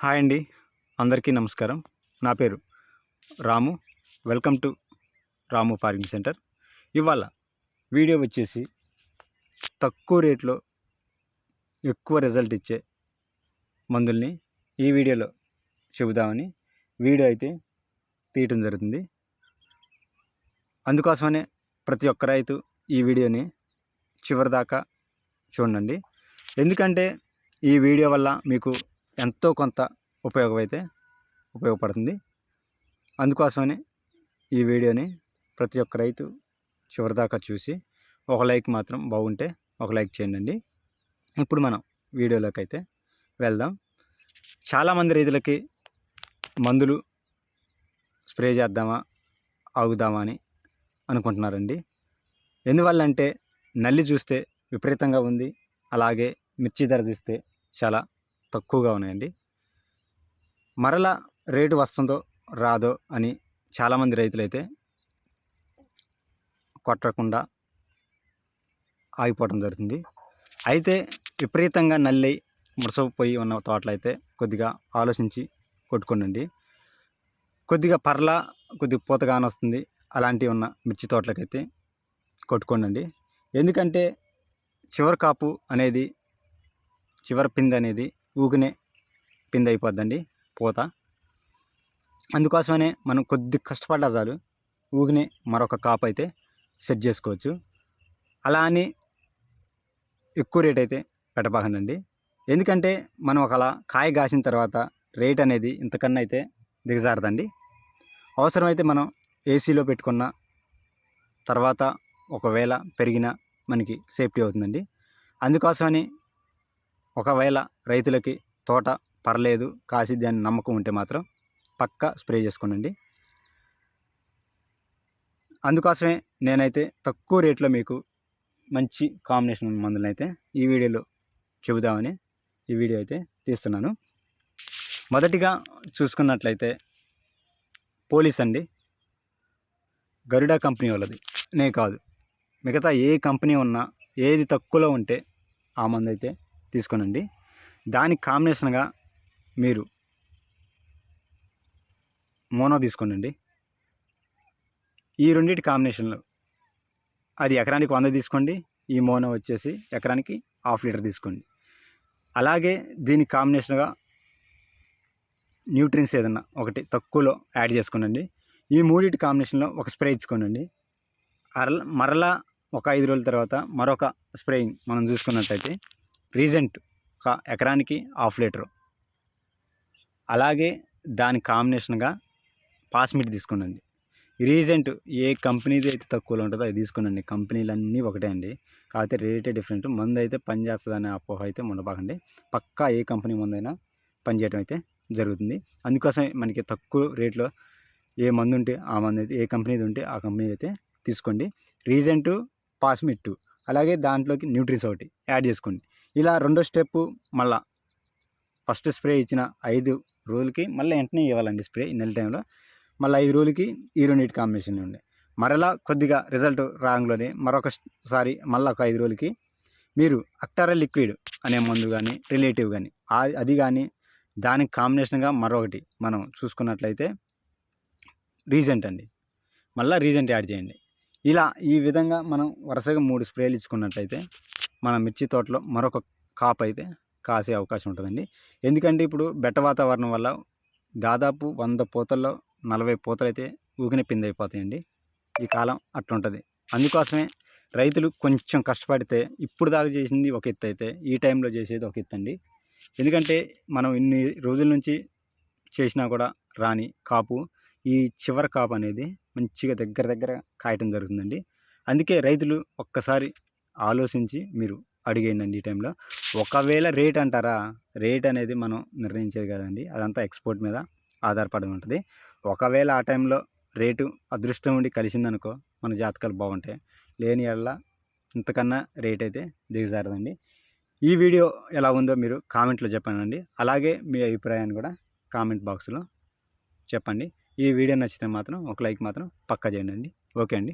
Hi అండి, అందరికీ నమస్కారం. నా పేరు Ramu. Welcome to Ramu farming centre. ఇవాళ వీడియో వచ్చేసి తక్కువ రేట్లో ఎక్కువ రిజల్ట్ ఇచ్చే మందుల్ని ఈ వీడియోలో చెబుదామని వీడియో అయితే తీయటం జరుగుతుంది. అందుకోసమనే ప్రతి ఒక్క రైతు ఈ వీడియోని చివరిదాకా చూడండి. ఎందుకంటే ఈ వీడియో వల్ల మీకు ఎంతో కొంత ఉపయోగపడుతుంది. అందుకోసమని ఈ వీడియోని ప్రతి ఒక్క రైతు చివరిదాకా చూసి ఒక లైక్ మాత్రం బాగుంటే ఒక లైక్ చేయండి. ఇప్పుడు మనం వీడియోలోకి అయితే వెళ్దాం. చాలామంది రైతులకి మందులు స్ప్రే చేద్దామా ఆగుదామా అని అనుకుంటున్నారండి. ఎందువల్లంటే నల్లి చూస్తే విపరీతంగా ఉంది, అలాగే మిర్చి ధర చూస్తే చాలా తక్కువగా ఉన్నాయండి. మరలా రేటు వస్తుందో రాదో అని చాలామంది రైతులైతే కొట్టకుండా ఆగిపోవడం జరుగుతుంది. అయితే విపరీతంగా నల్లి ముడసపోయి ఉన్న తోటలైతే కొద్దిగా ఆలోచించి కొట్టుకోండి. కొద్దిగా కొద్దిగా పూత కానొస్తుంది అలాంటివి ఉన్న మిర్చి తోటలకైతే కొట్టుకోండి. ఎందుకంటే చివరి కాపు అనేది చివరి పిండి అనేది ఊగినే పిండి అయిపోద్దండి పూత. అందుకోసమనే మనం కొద్ది కష్టపడ్డా చాలు ఊగినే మరొక కాపు అయితే సెట్ చేసుకోవచ్చు. అలా అని ఎక్కువ రేట్ అయితే పెట్టబాకండి. ఎందుకంటే మనం ఒకలా కాయ కాసిన తర్వాత రేట్ అనేది ఇంతకన్నా అయితే దిగజారదండి. అవసరమైతే మనం ఏసీలో పెట్టుకున్న తర్వాత ఒకవేళ పెరిగినా మనకి సేఫ్టీ అవుతుందండి. అందుకోసమని ఒకవేళ రైతులకి తోట పర్లేదు కాసిద్ది అని నమ్మకం ఉంటే మాత్రం పక్కా స్ప్రే చేసుకోండి. అందుకోసమే నేనైతే తక్కువ రేట్లో మీకు మంచి కాంబినేషన్ మందులను అయితే ఈ వీడియోలో చెబుదామని ఈ వీడియో అయితే తీస్తున్నాను. మొదటిగా చూసుకున్నట్లయితే పోలీస్ అండి. గరుడా కంపెనీ వాళ్ళది నే కాదు, మిగతా ఏ కంపెనీ ఉన్నా ఏది తక్కువలో ఉంటే ఆ మందు అయితే తీసుకోనండి. దానికి కాంబినేషన్గా మీరు మోనో తీసుకోండి. ఈ రెండింటి కాంబినేషన్లో అది ఎకరానికి 100 తీసుకోండి, ఈ మోనో వచ్చేసి ఎకరానికి 1/2 లీటర్ తీసుకోండి. అలాగే దీని కాంబినేషన్గా న్యూట్రియన్స్ ఏదన్నా ఒకటి తక్కువలో యాడ్ చేసుకోండి. ఈ మూడింటి కాంబినేషన్లో ఒక స్ప్రే ఇచ్చుకోండి. మరలా ఒక 5 రోజుల తర్వాత మరొక స్ప్రేయింగ్ మనం చూసుకున్నట్లయితే రీజెంట్ ఒక ఎకరానికి 1/2 లీటరు, అలాగే దాని కాంబినేషన్గా పాస్మిట్ తీసుకోండి. రీజెంట్ ఏ కంపెనీది అయితే తక్కువలో ఉంటుందో అది తీసుకోండి. కంపెనీలన్నీ ఒకటే అండి, కాకపోతే రేటే డిఫరెంట్. మందు అయితే పనిచేస్తుందనే అపోహ అయితే ఉండబాకండి. పక్కా ఏ కంపెనీ మందైనా పనిచేయడం అయితే జరుగుతుంది. అందుకోసం మనకి తక్కువ రేట్లో ఏ మందు ఉంటే ఆ మందు అయితే, ఏ కంపెనీది ఉంటే ఆ కంపెనీ అయితే తీసుకోండి. రీజెంట్, పాస్మిట్, అలాగే దాంట్లోకి న్యూట్రియన్స్ ఒకటి యాడ్ చేసుకోండి. ఇలా రెండో స్టెప్పు మళ్ళీ ఫస్ట్ స్ప్రే ఇచ్చిన 5 రోజులకి మళ్ళీ వెంటనే ఇవ్వాలండి స్ప్రే. నెల టైంలో మళ్ళీ 5 రోజులకి ఈ రెండింటి కాంబినేషన్ ఉండే మరలా కొద్దిగా రిజల్ట్ రాంగ్లోనే మరొకసారి మళ్ళీ ఒక 5 రోజులకి మీరు అక్టారా లిక్విడ్ అనే మందు కానీ రిలేటివ్ కానీ అది కానీ దానికి కాంబినేషన్గా మరొకటి మనం చూసుకున్నట్లయితే రీజెంట్ అండి, మళ్ళీ రీజెంట్ యాడ్ చేయండి. ఇలా ఈ విధంగా మనం వరుసగా 3 స్ప్రేలు ఇచ్చుకున్నట్లయితే మన మిర్చి తోటలో మరొక కాపు అయితే కాసే అవకాశం ఉంటుందండి. ఎందుకంటే ఇప్పుడు బెట్ట వాతావరణం వల్ల దాదాపు 100 పూతల్లో 40 పూతలు అయితే ఊగిన పిండి అయిపోతాయండి. ఈ కాలం అట్లుంటుంది. అందుకోసమే రైతులు కొంచెం కష్టపడితే ఇప్పుడు దాకా చేసింది ఒక ఎత్తు అయితే ఈ టైంలో చేసేది ఒక ఎత్తు అండి. ఎందుకంటే మనం ఇన్ని రోజుల నుంచి చేసినా కూడా రాని కాపు ఈ చివరి కాపు అనేది మంచిగా దగ్గర కాయటం జరుగుతుందండి. అందుకే రైతులు ఒక్కసారి ఆలోచించి మీరు అడిగేయండి. ఈ టైంలో ఒకవేళ రేట్ అంటారా, రేట్ అనేది మనం నిర్ణయించేది కదండి, అదంతా ఎక్స్పోర్ట్ మీద ఆధారపడి ఉంటుంది. ఒకవేళ ఆ టైంలో రేటు అదృష్టం ఉండి కలిసిందనుకో మన జాతకాలు బాగుంటాయి, లేని ఎడల ఇంతకన్నా రేట్ అయితే దిగజారదండి. ఈ వీడియో ఎలా ఉందో మీరు కామెంట్లో చెప్పండి. అలాగే మీ అభిప్రాయాన్ని కూడా కామెంట్ బాక్స్లో చెప్పండి. ఈ వీడియో నచ్చితే మాత్రం ఒక లైక్ మాత్రం పక్కా చేయండి. ఓకే అండి.